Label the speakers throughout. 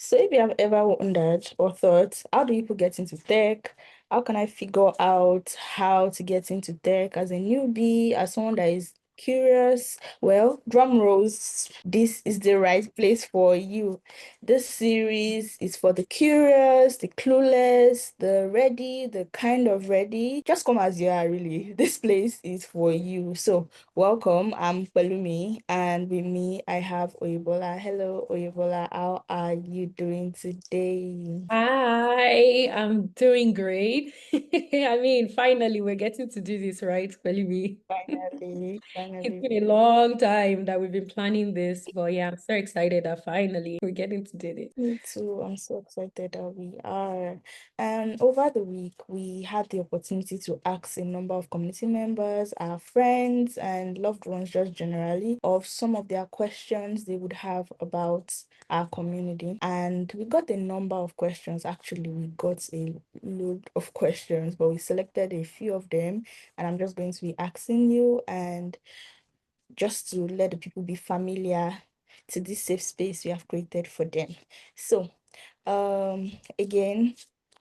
Speaker 1: So if you have ever wondered or thought, how do people get into tech? How can I figure out how to get into tech as a newbie, as someone that is curious? Well, drum rolls, this is the right place for you. This series is for the curious, the clueless, the ready, the kind of ready. Just come as you are, really. This place is for you. So welcome, I'm Pelumi, and with me I have Oyebola. Hello, Oyebola. How are you doing today?
Speaker 2: Hi, I'm doing great. I mean, finally, we're getting to do this, right, Felipe?
Speaker 1: Finally,
Speaker 2: It's
Speaker 1: finally.
Speaker 2: been a long time that we've been planning this, but yeah, I'm so excited that finally we're getting to do this.
Speaker 1: Me too. I'm so excited that we are. And over the week, we had the opportunity to ask a number of community members, our friends, and loved ones, just generally, of some of their questions they would have about our community. And we got a number of questions. Actually, we got a load of questions, but we selected a few of them. And I'm just going to be asking you, and just to let the people be familiar to this safe space we have created for them. So, again,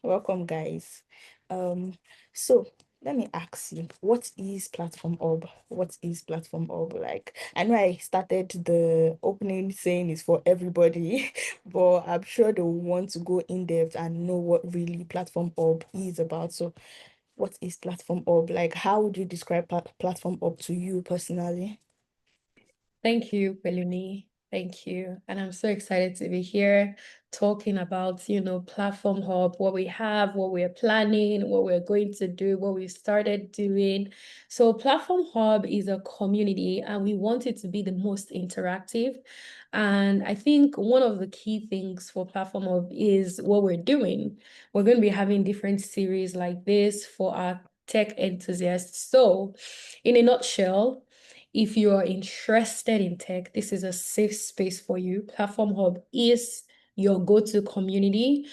Speaker 1: welcome, guys. Um, so let me ask you, what is Platform Hub? What is Platform Hub like? I know I started the opening saying it's for everybody, but I'm sure they will want to go in depth and know what really Platform Hub is about. So, what is Platform Hub? Like, how would you describe Platform Hub to you personally?
Speaker 2: Thank you, Pelumi. Thank you. And I'm so excited to be here talking about, Platform Hub, what we have, what we're planning, what we're going to do, what we started doing. So Platform Hub is a community and we want it to be the most interactive. And I think one of the key things for Platform Hub is what we're doing. We're going to be having different series like this for our tech enthusiasts. So in a nutshell, if you are interested in tech, this is a safe space for you. Platform Hub is your go-to community.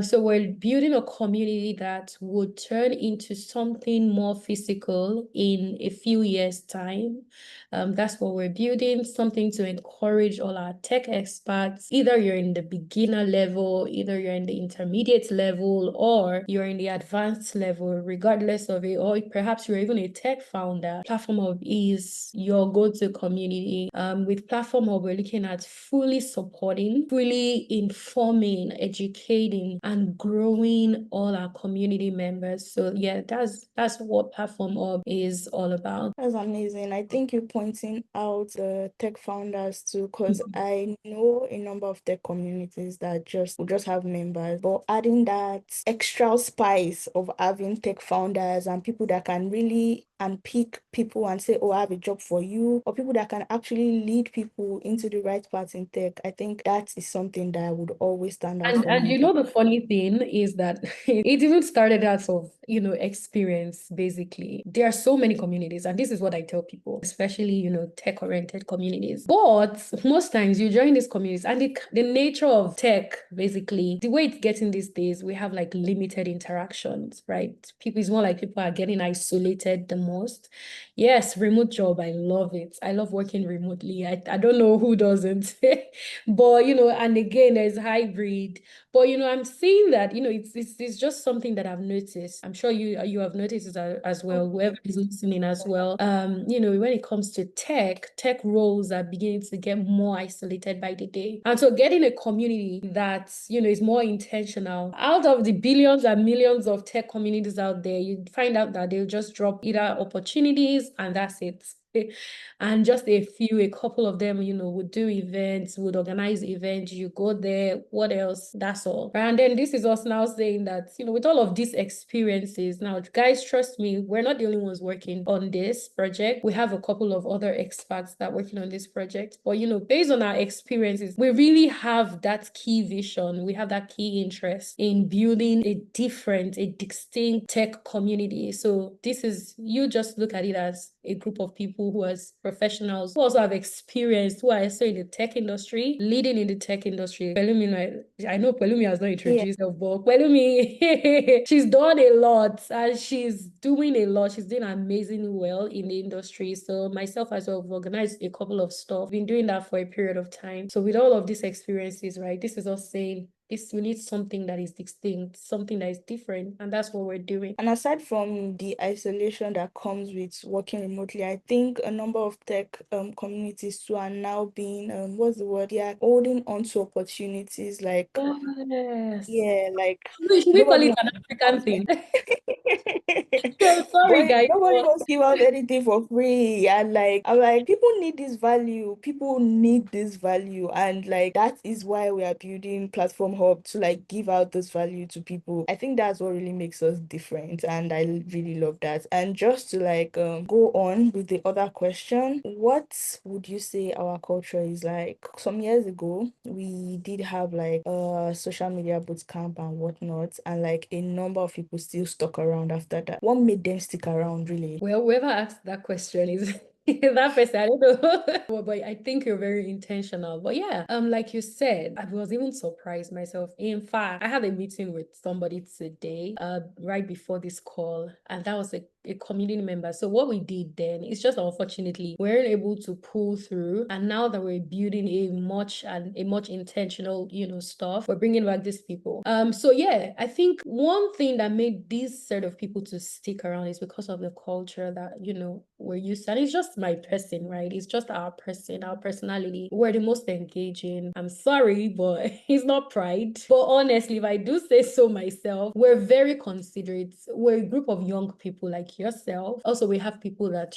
Speaker 2: So we're building a community that would turn into something more physical in a few years' time. That's what we're building, something to encourage all our tech experts. Either you're in the beginner level, either you're in the intermediate level, or you're in the advanced level, regardless of it, or perhaps you're even a tech founder. Platform Hub is your go-to community. With Platform Hub, we're looking at fully supporting, fully informing, educating, and growing all our community members. So yeah, that's what Platform Hub is all about.
Speaker 1: That's amazing. I think you're pointing out the tech founders too, because
Speaker 2: Mhm.
Speaker 1: I know a number of tech communities that just have members, but adding that extra spice of having tech founders and people that can really unpick people and say, "Oh, I have a job for you," or people that can actually lead people into the right path in tech. I think that is something that would always stand out
Speaker 2: And
Speaker 1: for
Speaker 2: and
Speaker 1: me.
Speaker 2: you know the funny thing is that it even started out of, experience basically. There are so many communities, and this is what I tell people, especially, tech-oriented communities. But most times you join these communities and the nature of tech, basically, the way it's getting these days, we have like limited interactions, right? People, it's more like people are getting isolated the most. Yes, remote job, I love it. I love working remotely. I don't know who doesn't. But and again, there's hybrid. But I'm seeing that, it's just something that I've noticed. I'm sure you have noticed it as well, whoever is listening as well. When it comes to tech roles are beginning to get more isolated by the day. And so getting a community that, is more intentional. Out of the billions and millions of tech communities out there, you find out that they'll just drop either opportunities and that's it. And just a couple of them, would do events, would organize events, you go there, what else? That's all. And then this is us now saying that, with all of these experiences, now, guys, trust me, we're not the only ones working on this project. We have a couple of other experts that are working on this project. But, based on our experiences, we really have that key vision. We have that key interest in building a distinct tech community. So this is, you just look at it as a group of people people who are professionals, who also have experience, who are also in the tech industry, leading in the tech industry. Pelumi, I know Pelumi has not
Speaker 1: Yeah.
Speaker 2: introduced her, but Pelumi, she's done a lot and she's doing a lot. She's doing amazingly well in the industry. So myself as well, have organized a couple of stuff. Been doing that for a period of time. So with all of these experiences, right, this is us saying, we need something that is distinct, something that is different, and that's what we're doing.
Speaker 1: And aside from the isolation that comes with working remotely, I think a number of tech communities too are now being what's the word? They are holding on to opportunities like
Speaker 2: Yes.
Speaker 1: yeah, like
Speaker 2: Should we call
Speaker 1: nobody
Speaker 2: it
Speaker 1: wants
Speaker 2: an
Speaker 1: to give
Speaker 2: African
Speaker 1: out
Speaker 2: thing? I'm sorry,
Speaker 1: but
Speaker 2: guys.
Speaker 1: nobody wants to give out anything for free. And like I'm like, people need this value. People need this value. And like that is why we are building Platform Hub to like give out this value to people. I think that's what really makes us different. And I really love that. And just to like go on with the other question, what would you say our culture is like? Some years ago, we did have like social media boot camp and whatnot, and like a number of people still stuck around after that. What made them stick around really?
Speaker 2: Well, whoever asked that question is that person. I don't know. But I think you're very intentional. But yeah, like you said, I was even surprised myself. In fact, I had a meeting with somebody today, right before this call, and that was a community member. So what we did then is just unfortunately we weren't able to pull through. And now that we're building a much intentional, stuff, we're bringing back these people. So yeah, I think one thing that made these set of people to stick around is because of the culture that, we're used to. And it's just my person, right? It's just our person, our personality. We're the most engaging. I'm sorry, but it's not pride. But honestly, if I do say so myself, we're very considerate. We're a group of young people like yourself. Also, we have people that,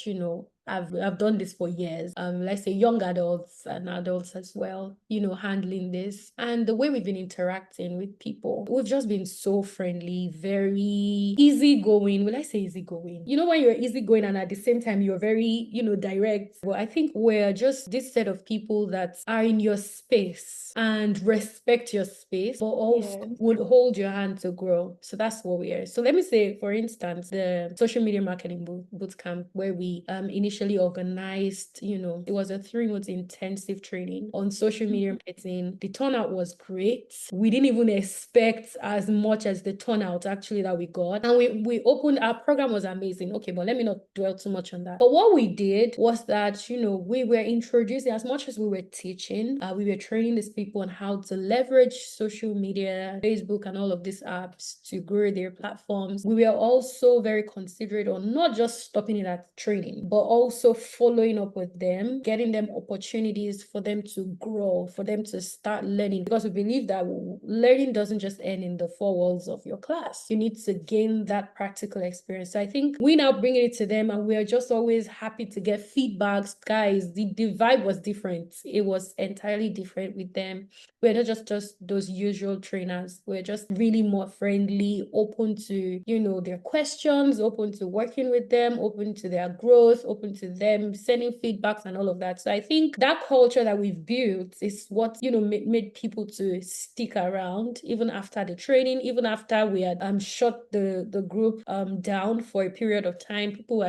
Speaker 2: I've done this for years. Let's say young adults and adults as well, handling this. And the way we've been interacting with people, we've just been so friendly, very easygoing. Will I say easygoing? You know, when you're easygoing and at the same time you're very, direct. Well, I think we're just this set of people that are in your space and respect your space, but also
Speaker 1: Yeah.
Speaker 2: would hold your hand to grow. So that's what we are. So let me say, for instance, the social media marketing boot camp where we initially organized, it was a 3 month intensive training on social media marketing. The turnout was great. We didn't even expect as much as the turnout actually that we got. And we opened, our program was amazing. Okay, but let me not dwell too much on that. But what we did was that, we were introducing, as much as we were teaching, we were training these people on how to leverage social media, Facebook and all of these apps to grow their platforms. We were also very considerate on not just stopping it at training, but also following up with them, getting them opportunities for them to grow, for them to start learning. Because we believe that learning doesn't just end in the four walls of your class. You need to gain that practical experience. So I think we now bring it to them and we are just always happy to get feedbacks. Guys, the vibe was different. It was entirely different with them. We're not just those usual trainers. We're just really more friendly, open to, their questions, open to working with them, open to their growth, open to them sending feedbacks and all of that. So I think that culture that we've built is what, made people to stick around even after the training, even after we had shut the group down for a period of time. People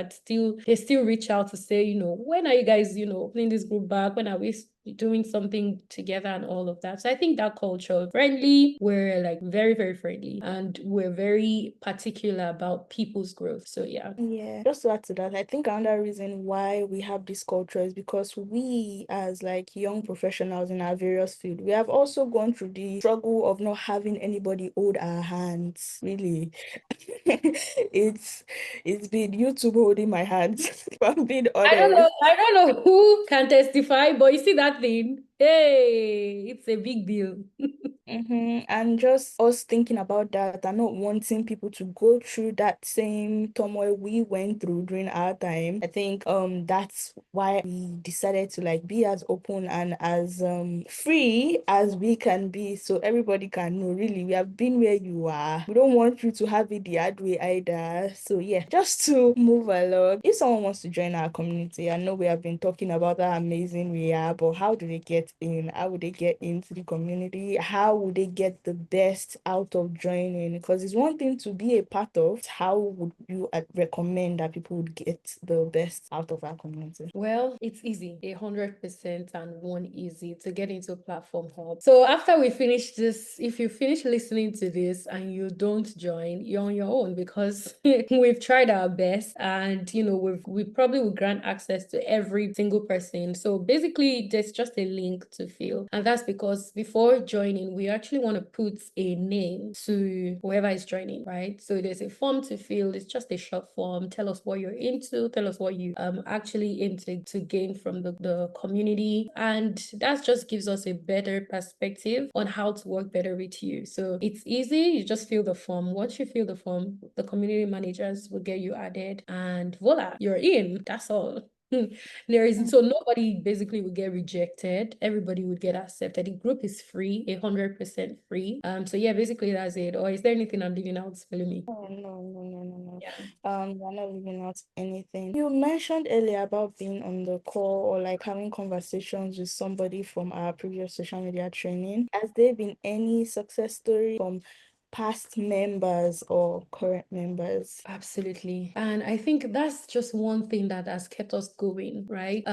Speaker 2: they still reach out to say, when are you guys, opening this group back? When are we doing something together and all of that? So I think that culture, friendly, we're like very, very friendly and we're very particular about people's growth. So yeah.
Speaker 1: Yeah, just to add to that, I think another reason why we have this culture is because we, as like young professionals in our various field, we have also gone through the struggle of not having anybody hold our hands. Really, it's been YouTube holding my hands. If I'm being honest.
Speaker 2: I don't know who can testify, but you see that thing? Hey, it's a big deal.
Speaker 1: And just us thinking about that and not wanting people to go through that same turmoil we went through during our time. I think that's why we decided to like be as open and as free as we can be, so everybody can know really we have been where you are. We don't want you to have it the hard way either. So yeah, just to move along, if someone wants to join our community, I know we have been talking about how amazing we are, but how do they get get in? How would they get into the community? How would they get the best out of joining? Because it's one thing to be a part of. How would you recommend that people would get the best out of our community?
Speaker 2: Well, it's easy, 100% and one easy to get into Platform Hub. So after we finish this, if you finish listening to this and you don't join, you're on your own, because we've tried our best, and we probably will grant access to every single person. So basically, there's just a link to fill, and that's because before joining, we actually want to put a name to whoever is joining, right? So there's a form to fill. It's just a short form. Tell us what you're into. Tell us what you actually into to gain from the community, and that just gives us a better perspective on how to work better with you. So it's easy. You just fill the form. Once you fill the form, the community managers will get you added, and voila, you're in. That's all. So nobody basically would get rejected. Everybody would get accepted. The group is free, 100% free. So yeah, basically that's it. Or is there anything I'm leaving out, Pelumi?
Speaker 1: Oh, no.
Speaker 2: Yeah.
Speaker 1: We're not leaving out anything. You mentioned earlier about being on the call or like having conversations with somebody from our previous social media training. Has there been any success story from past members or current members?
Speaker 2: Absolutely. And I think that's just one thing that has kept us going, right?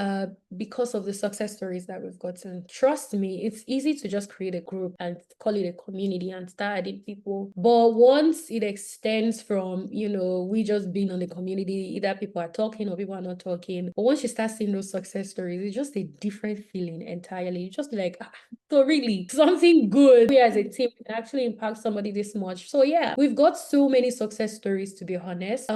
Speaker 2: Because of the success stories that we've gotten. Trust me, it's easy to just create a group and call it a community and start adding people. But once it extends from, we just being on the community, either people are talking or people are not talking. But once you start seeing those success stories, it's just a different feeling entirely. You just be like, so really, something good. We as a team can actually impact somebody this much. So yeah, we've got so many success stories, to be honest.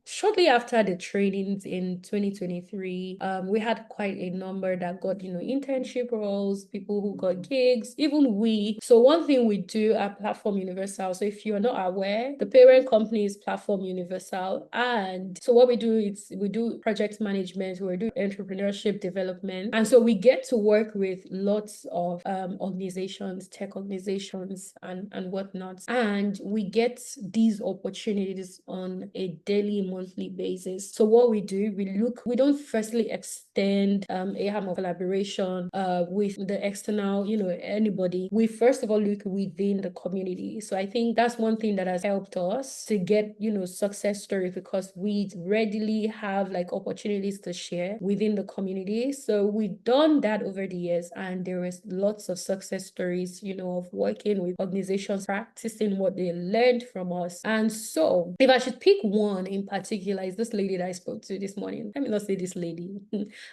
Speaker 2: Shortly after the trainings in 2023, we had quite a number that got, internship roles, people who got gigs, even we. So one thing we do at Platform Universal, so if you're not aware, the parent company is Platform Universal. And so what we do is we do project management, we do entrepreneurship development. And so we get to work with lots of organizations, tech organizations, and whatnot. And we get these opportunities on a daily, monthly basis. So what we do, we don't firstly extend a ham of collaboration with the external, anybody. We first of all look within the community. So I think that's one thing that has helped us to get, success stories, because we readily have like opportunities to share within the community. So we've done that over the years, and there was lots of success stories, of working with organizations, practicing what they learned from us. And so if I should pick one in particular, is this lady that I spoke to this morning. Let me not say this lady.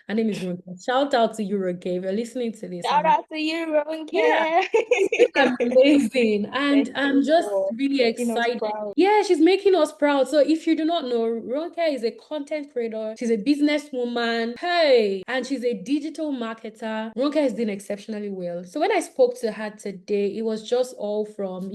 Speaker 2: Her name is Ronke. Shout out to you, Ronke. If you're listening to this,
Speaker 1: Shout out to you, Ronke.
Speaker 2: yeah, she's amazing. And
Speaker 1: Thank
Speaker 2: I'm
Speaker 1: you
Speaker 2: just
Speaker 1: for
Speaker 2: really
Speaker 1: making us
Speaker 2: excited.
Speaker 1: proud.
Speaker 2: Yeah, she's making us proud. So if you do not know, Ronke is a content creator. She's a businesswoman. Hey, and she's a digital marketer. Ronke is doing exceptionally well. So when I spoke to her today, it was just all from,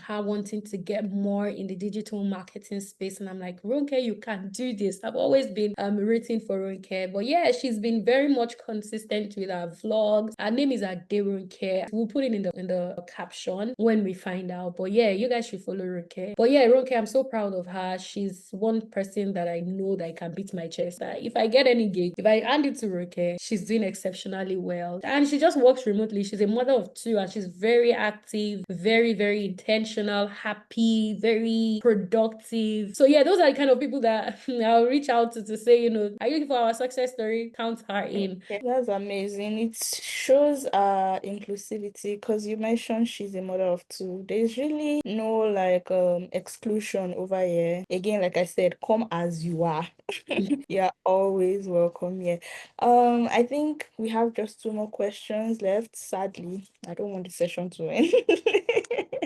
Speaker 2: her wanting to get more in the digital marketing space. And I'm like, Ronke, you can do this. I've always been rooting for Ronke. But yeah, she's been very much consistent with her vlogs. Her name is Ronke. We'll put it in the caption when we find out. But yeah, you guys should follow Ronke. But yeah, Ronke, I'm so proud of her. She's one person that I know that I can beat my chest. If I get any gig, if I hand it to Ronke, she's doing exceptionally well. And she just works remotely. She's a mother of two, and she's very active, very, very intentional, happy, very productive. So yeah, those are the kind of people that I'll reach out to say, are you looking for our success story? Count her in.
Speaker 1: Okay, that's amazing. It shows inclusivity, because you mentioned she's a mother of two. There's really no like exclusion over here. Again, like I said, come as you are. You're always welcome here. I think we have just two more questions left. Sadly, I don't want the session to end.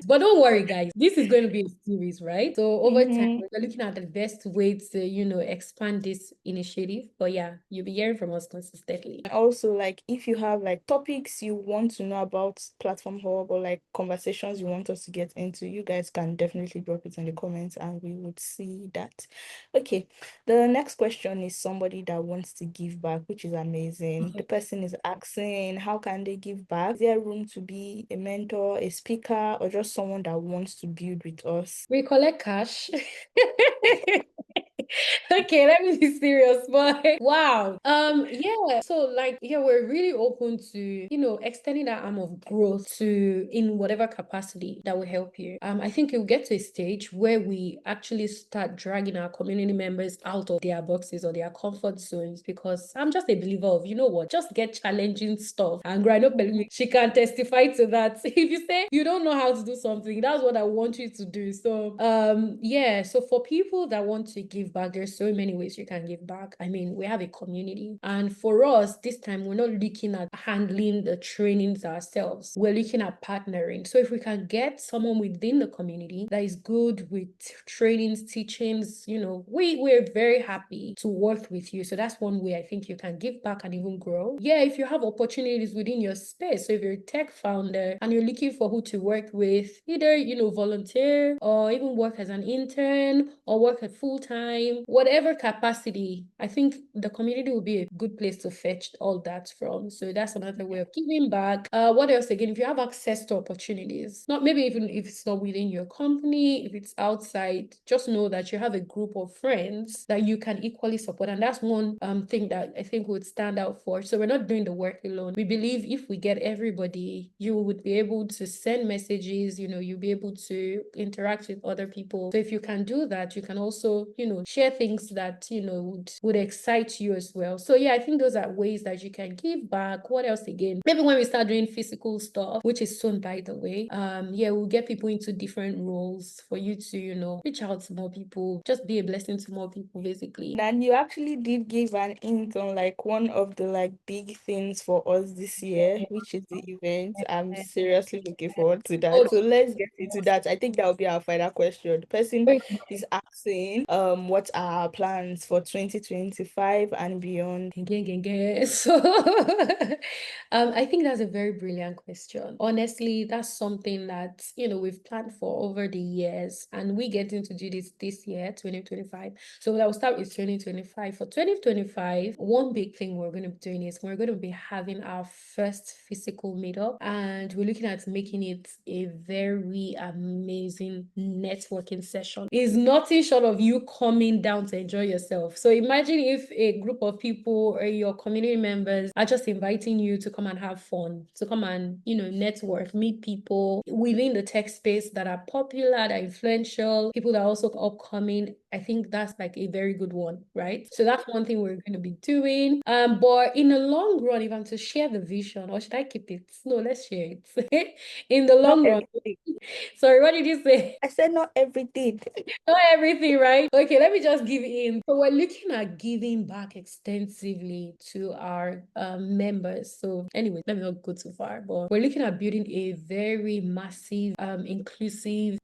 Speaker 2: But don't worry, guys. This is going to be a series, right? So over time,
Speaker 1: Mhm.
Speaker 2: we're looking at the best way to, expand this initiative. But yeah, you'll be hearing from us consistently.
Speaker 1: Also, like if you have like topics you want to know about Platform Hub, or like conversations you want us to get into, you guys can definitely drop it in the comments and we would see that. Okay, the next question is somebody that wants to give back, which is amazing. The person is asking, how can they give back? Is there room to be a mentor, a speaker, or just someone that wants to build with us?
Speaker 2: We collect cash. Okay, let me be serious, but wow. Yeah. So like, yeah, we're really open to, extending that arm of growth to in whatever capacity that will help you. I think it'll get to a stage where we actually start dragging our community members out of their boxes or their comfort zones, because I'm just a believer of, you know what, just get challenging stuff. And Grind up, she can testify to that. If you say you don't know how to do something, that's what I want you to do. So yeah, so for people that want to give back, there's so many ways you can give back. I mean, we have a community, and for us this time we're not looking at handling the trainings ourselves, we're looking at partnering. So if we can get someone within the community that is good with trainings, teachings, we're very happy to work with you. So that's one way I think you can give back and even grow. Yeah, if you have opportunities within your space, so if you're a tech founder and you're looking for who to work with, either volunteer or even work as an intern or work at full time, whatever capacity, I think the community will be a good place to fetch all that from. So that's another way of giving back. What else again? If you have access to opportunities, not maybe even if it's not within your company, if it's outside, just know that you have a group of friends that you can equally support. And that's one thing that I think would stand out for. So we're not doing the work alone. We believe if we get everybody, you would be able to send messages, you'll be able to interact with other people. So if you can do that, you can also, share things that, would excite you as well. So yeah, I think those are ways that you can give back. What else again? Maybe when we start doing physical stuff, which is soon, by the way, yeah, we'll get people into different roles for you to, reach out to more people, just be a blessing to more people, basically.
Speaker 1: And you actually did give an hint on like one of the like big things for us this year, which is the event. I'm seriously looking forward to that.
Speaker 2: Oh,
Speaker 1: So let's get into that. I think that will be our final question. The person is asking what are our plans for 2025 and beyond.
Speaker 2: So I think that's a very brilliant question. Honestly, that's something that we've planned for over the years, and we get into do this year, 2025. So I'll start with 2025. For 2025, one big thing we're going to be doing is we're going to be having our first physical meetup, and we're looking at making it a very amazing networking session. It's nothing short of you coming down to enjoy yourself. So imagine if a group of people or your community members are just inviting you to come and have fun, to come and network, meet people within the tech space that are popular, that are influential, people that are also upcoming. I think that's like a very good one, right? So that's one thing we're going to be doing. But in the long run, if I'm to share the vision, or should I keep it? No, let's share it. In the
Speaker 1: Not
Speaker 2: long run.
Speaker 1: everything.
Speaker 2: Sorry, what did you say?
Speaker 1: I said not everything.
Speaker 2: Not everything, right? Okay, let me just give in. So we're looking at giving back extensively to our members. So anyway, let me not go too far, but we're looking at building a very massive, inclusive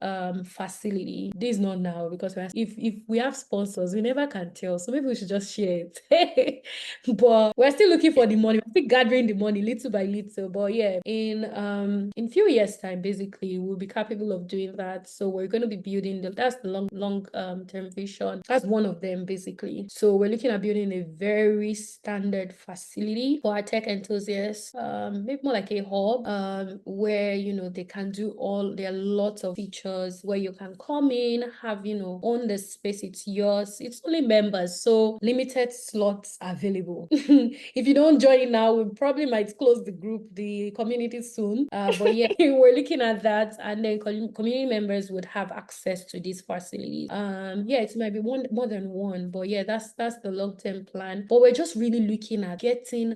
Speaker 2: facility. This is not now, because if we have sponsors, we never can tell. So maybe we should just share it. But we're still looking for the money. We're still gathering the money little by little. But yeah, in few years' time, basically, we'll be capable of doing that. So we're going to be building that's the long term vision. That's one of them, basically. So we're looking at building a very standard facility for our tech enthusiasts, maybe more like a hub, where they can do there are lots of features where you can come in, have own the space, it's yours. It's only members, so limited slots available. If you don't join now, we probably might close the community soon. But yeah, we're looking at that, and then community members would have access to these facilities. Yeah, it might be more than one, but yeah, that's the long-term plan. But we're just really looking at getting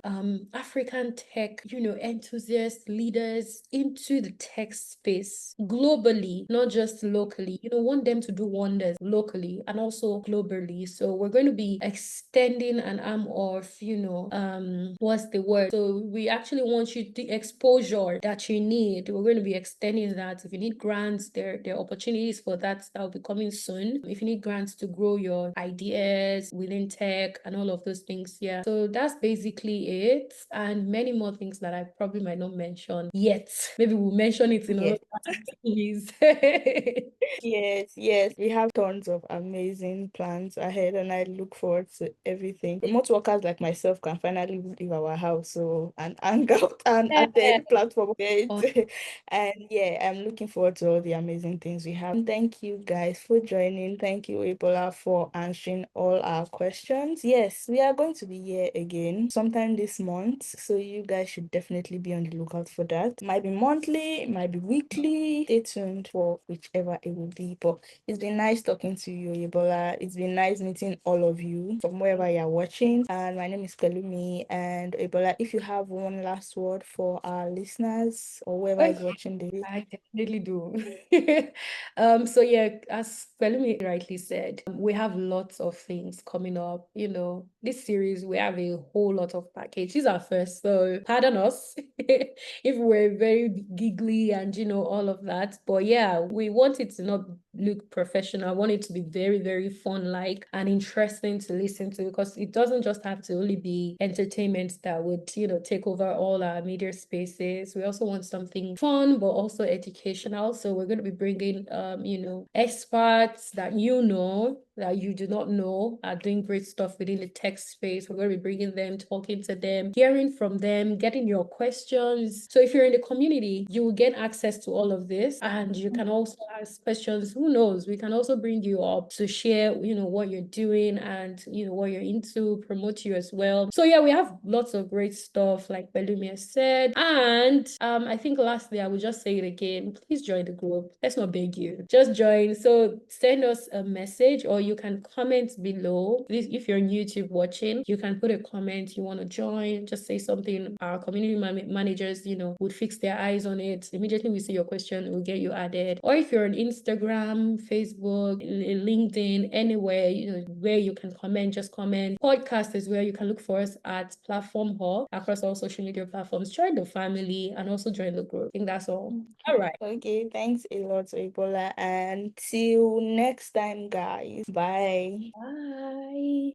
Speaker 2: African tech, enthusiasts, leaders into the tech space globally, not just locally. Want them to do wonders locally and also globally. So we're going to be extending an arm of, what's the word? So we actually want you the exposure that you need. We're going to be extending that. If you need grants, there are opportunities for that will be coming soon. If you need grants to grow your ideas within tech and all of those things, yeah. So that's basically it, and many more things that I probably might not mention yet. Maybe we'll mention it in
Speaker 1: Yeah.
Speaker 2: another part of the series.
Speaker 1: Yes, yes, we have tons of amazing plans ahead, and I look forward to everything. Remote workers like myself can finally leave our house, so and hang out and
Speaker 2: Yeah.
Speaker 1: attend platform
Speaker 2: Oh,
Speaker 1: events. And yeah, I'm looking forward to all the amazing things we have. And thank you guys for joining. Thank you, Ebola, for answering all our questions. Yes, we are going to be here again sometime this month, so you guys should definitely be on the lookout for that. Might be monthly, might be weekly. Stay tuned for whichever it will be. But it's been nice talking to you, Ebola. It's been nice meeting all of you from wherever you're watching. And my name is Pelumi. And Ebola, if you have one last word for our listeners or whoever is
Speaker 2: okay.
Speaker 1: watching this.
Speaker 2: I definitely do. So yeah, as Pelumi rightly said, we have lots of things coming up. You know, this series, we have a whole lot of package. This is our first, so pardon us if we're very giggly and all of that. But yeah, we want it to not look professional. I want it to be very, very fun, like and interesting to listen to, because it doesn't just have to only be entertainment that would, take over all our media spaces. We also want something fun, but also educational. So we're going to be bringing, experts that that you do not know are doing great stuff within the tech space. We're going to be bringing them, talking to them, hearing from them, getting your questions. So if you're in the community, you will get access to all of this, and you can also ask questions. Who knows? We can also bring you up to share, what you're doing and, what you're into, promote you as well. So yeah, we have lots of great stuff, like Belumia said. And I think lastly, I will just say it again. Please join the group. Let's not beg you. Just join. So send us a message, or you can comment below. If you're on YouTube watching, you can put a comment. You want to join, just say something. Our community managers, would fix their eyes on it. Immediately we see your question, we'll get you added. Or if you're on Instagram, Facebook, LinkedIn, anywhere, where you can comment, just comment. Podcast is where you can look for us at Platform Hub across all social media platforms. Join the family and also join the group. I think that's all. All right.
Speaker 1: Okay, thanks a lot, Ebola, and till next time, guys. Bye.
Speaker 2: Bye.